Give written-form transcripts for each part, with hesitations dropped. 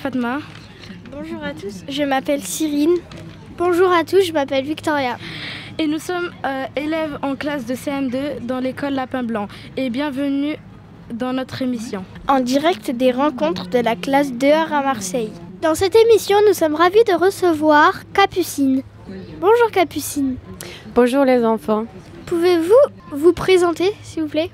Fatma. Bonjour à tous, je m'appelle Cyrine. Bonjour à tous, je m'appelle Victoria. Et nous sommes élèves en classe de CM2 dans l'école Lapin Blanc. Et bienvenue dans notre émission. En direct des rencontres de la classe 2R à Marseille. Dans cette émission, nous sommes ravis de recevoir Capucine. Bonjour Capucine. Bonjour les enfants. Pouvez-vous vous présenter, s'il vous plaît ?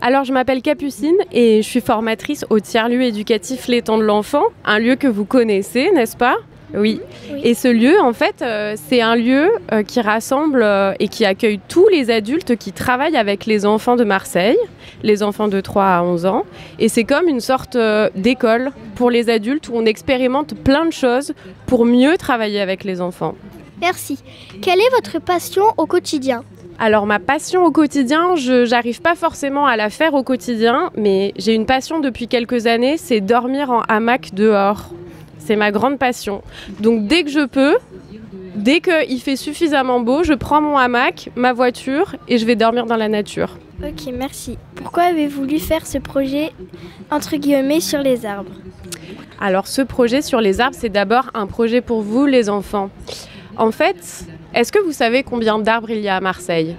Alors je m'appelle Capucine et je suis formatrice au tiers-lieu éducatif L'étang de l'enfant, un lieu que vous connaissez, n'est-ce pas ? Oui. Et ce lieu, en fait, c'est un lieu qui rassemble et qui accueille tous les adultes qui travaillent avec les enfants de Marseille, les enfants de 3 à 11 ans. Et c'est comme une sorte d'école pour les adultes où on expérimente plein de choses pour mieux travailler avec les enfants. Merci. Quelle est votre passion au quotidien ? Alors ma passion au quotidien, je n'arrive pas forcément à la faire au quotidien, mais j'ai une passion depuis quelques années, c'est dormir en hamac dehors. C'est ma grande passion. Donc dès que je peux, dès qu'il fait suffisamment beau, je prends mon hamac, ma voiture et je vais dormir dans la nature. Ok, merci. Pourquoi avez-vous voulu faire ce projet, entre guillemets, sur les arbres ? Alors ce projet sur les arbres, c'est d'abord un projet pour vous les enfants. En fait, est-ce que vous savez combien d'arbres il y a à Marseille ?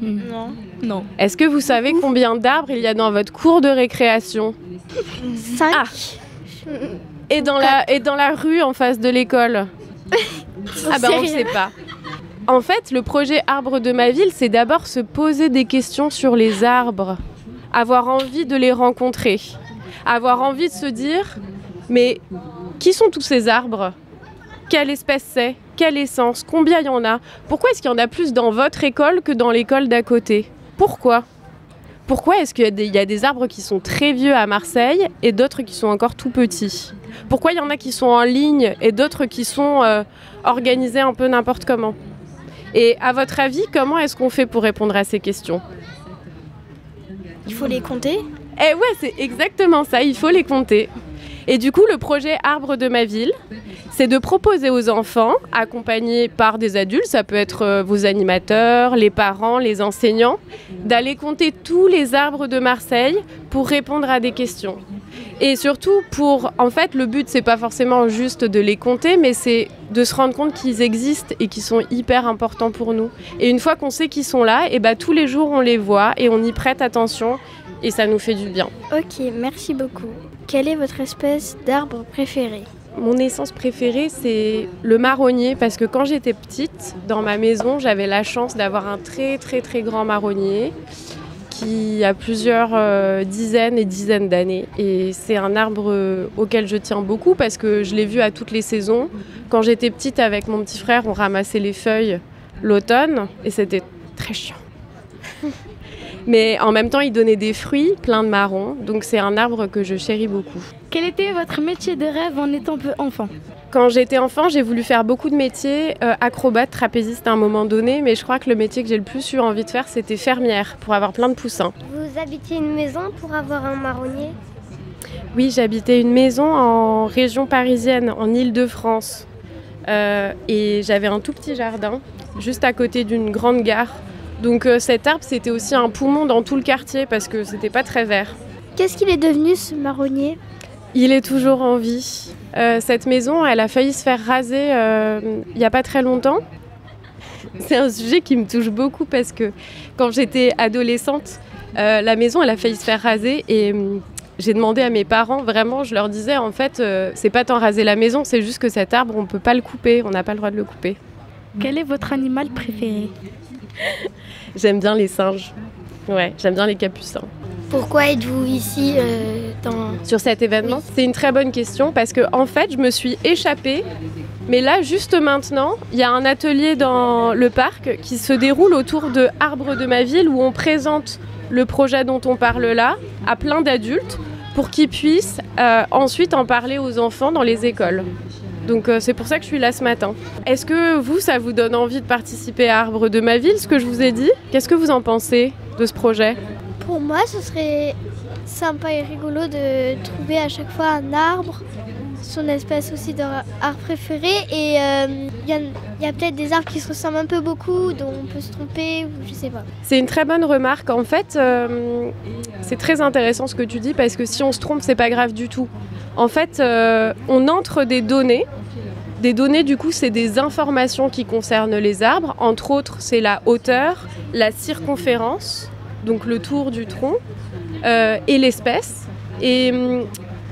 Non. Est-ce que vous savez combien d'arbres il y a dans votre cour de récréation ? 5. Et dans la rue en face de l'école ? On ne sait pas. En fait, le projet Arbres de ma ville, c'est d'abord se poser des questions sur les arbres, avoir envie de les rencontrer, avoir envie de se dire, mais qui sont tous ces arbres ? Quelle espèce c'est ? Quelle essence ? Combien il y en a ? Pourquoi est-ce qu'il y en a plus dans votre école que dans l'école d'à côté ? Pourquoi ? Pourquoi est-ce qu'il y a des arbres qui sont très vieux à Marseille et d'autres qui sont encore tout petits ? Pourquoi il y en a qui sont en ligne et d'autres qui sont organisés un peu n'importe comment ? Et à votre avis, comment est-ce qu'on fait pour répondre à ces questions ? Il faut les compter ? Eh ouais, c'est exactement ça, il faut les compter. Et du coup, le projet Arbres de ma ville, c'est de proposer aux enfants, accompagnés par des adultes, ça peut être vos animateurs, les parents, les enseignants, d'aller compter tous les arbres de Marseille pour répondre à des questions. Et surtout, en fait, le but, c'est pas forcément juste de les compter, mais c'est de se rendre compte qu'ils existent et qu'ils sont hyper importants pour nous. Et une fois qu'on sait qu'ils sont là, et tous les jours, on les voit et on y prête attention et ça nous fait du bien. Ok, merci beaucoup. Quelle est votre espèce d'arbre préféré ? Mon essence préférée, c'est le marronnier, parce que quand j'étais petite, dans ma maison, j'avais la chance d'avoir un très très très grand marronnier qui a plusieurs dizaines et dizaines d'années. Et c'est un arbre auquel je tiens beaucoup parce que je l'ai vu à toutes les saisons. Quand j'étais petite avec mon petit frère, on ramassait les feuilles l'automne et c'était très chiant. Mais en même temps, il donnait des fruits pleins de marrons, donc c'est un arbre que je chéris beaucoup. Quel était votre métier de rêve en étant enfant ? Quand j'étais enfant, j'ai voulu faire beaucoup de métiers, acrobate, trapéziste à un moment donné, mais je crois que le métier que j'ai le plus eu envie de faire, c'était fermière, pour avoir plein de poussins. Vous habitiez une maison pour avoir un marronnier ? Oui, j'habitais une maison en région parisienne, en Île-de-France. Et j'avais un tout petit jardin, juste à côté d'une grande gare. Donc cet arbre, c'était aussi un poumon dans tout le quartier parce que c'était pas très vert. Qu'est-ce qu'il est devenu, ce marronnier ? Il est toujours en vie. Cette maison, elle a failli se faire raser il n'y a pas très longtemps. C'est un sujet qui me touche beaucoup parce que quand j'étais adolescente, la maison, elle a failli se faire raser et j'ai demandé à mes parents, vraiment, je leur disais, en fait, c'est pas tant raser la maison, c'est juste que cet arbre, on peut pas le couper, on n'a pas le droit de le couper. Quel est votre animal préféré ? J'aime bien les singes. Ouais, j'aime bien les capucins. Pourquoi êtes-vous ici sur cet événement ? C'est une très bonne question parce que en fait, je me suis échappée. Mais là, juste maintenant, il y a un atelier dans le parc qui se déroule autour de Arbres de ma ville où on présente le projet dont on parle là à plein d'adultes pour qu'ils puissent ensuite en parler aux enfants dans les écoles. Donc c'est pour ça que je suis là ce matin. Est-ce que vous, ça vous donne envie de participer à Arbres de ma ville, ce que je vous ai dit ? Qu'est-ce que vous en pensez de ce projet ? Pour moi, ce serait sympa et rigolo de trouver à chaque fois un arbre, son espèce aussi d'arbre préféré. Et il y a peut-être des arbres qui se ressemblent un peu beaucoup, dont on peut se tromper, ou je sais pas. C'est une très bonne remarque. En fait, c'est très intéressant ce que tu dis parce que si on se trompe, c'est pas grave du tout. En fait, on entre des données. Des données, du coup, c'est des informations qui concernent les arbres. Entre autres, c'est la hauteur, la circonférence, donc le tour du tronc, et l'espèce. Et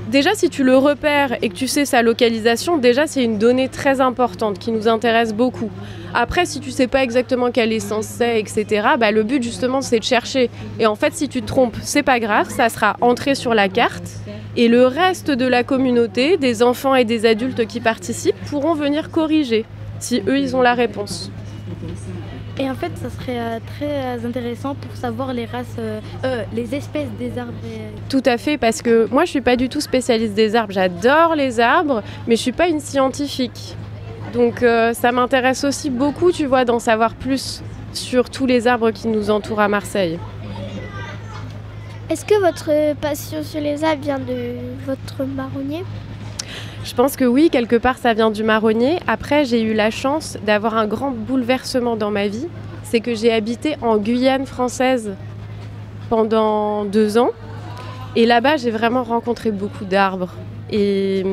déjà, si tu le repères et que tu sais sa localisation, déjà, c'est une donnée très importante qui nous intéresse beaucoup. Après, si tu sais pas exactement quelle essence c'est, etc., le but, justement, c'est de chercher. Et en fait, si tu te trompes, c'est pas grave, ça sera entré sur la carte. Et le reste de la communauté, des enfants et des adultes qui participent, pourront venir corriger, si eux, ils ont la réponse. Et en fait, ça serait très intéressant pour savoir les races, les espèces des arbres. Tout à fait, parce que moi, je suis pas du tout spécialiste des arbres. J'adore les arbres, mais je suis pas une scientifique. Donc, ça m'intéresse aussi beaucoup, tu vois, d'en savoir plus sur tous les arbres qui nous entourent à Marseille. Est-ce que votre passion sur les arbres vient de votre marronnier ? Je pense que oui, quelque part ça vient du marronnier. Après, j'ai eu la chance d'avoir un grand bouleversement dans ma vie. C'est que j'ai habité en Guyane française pendant 2 ans. Et là-bas, j'ai vraiment rencontré beaucoup d'arbres. Et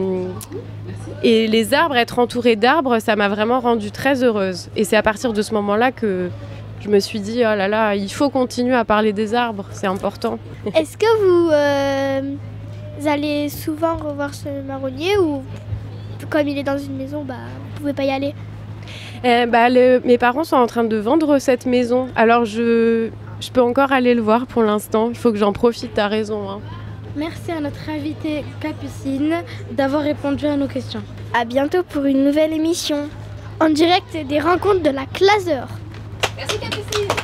les arbres, être entourée d'arbres, ça m'a vraiment rendue très heureuse. Et c'est à partir de ce moment-là que je me suis dit, oh là là, il faut continuer à parler des arbres, c'est important. Est-ce que vous allez souvent revoir ce marronnier ou comme il est dans une maison, vous pouvez pas y aller ? Mes parents sont en train de vendre cette maison, alors je peux encore aller le voir pour l'instant, il faut que j'en profite, t'as raison. Hein. Merci à notre invitée Capucine d'avoir répondu à nos questions. À bientôt pour une nouvelle émission, en direct des rencontres de la classe d'heure. Merci Capucine.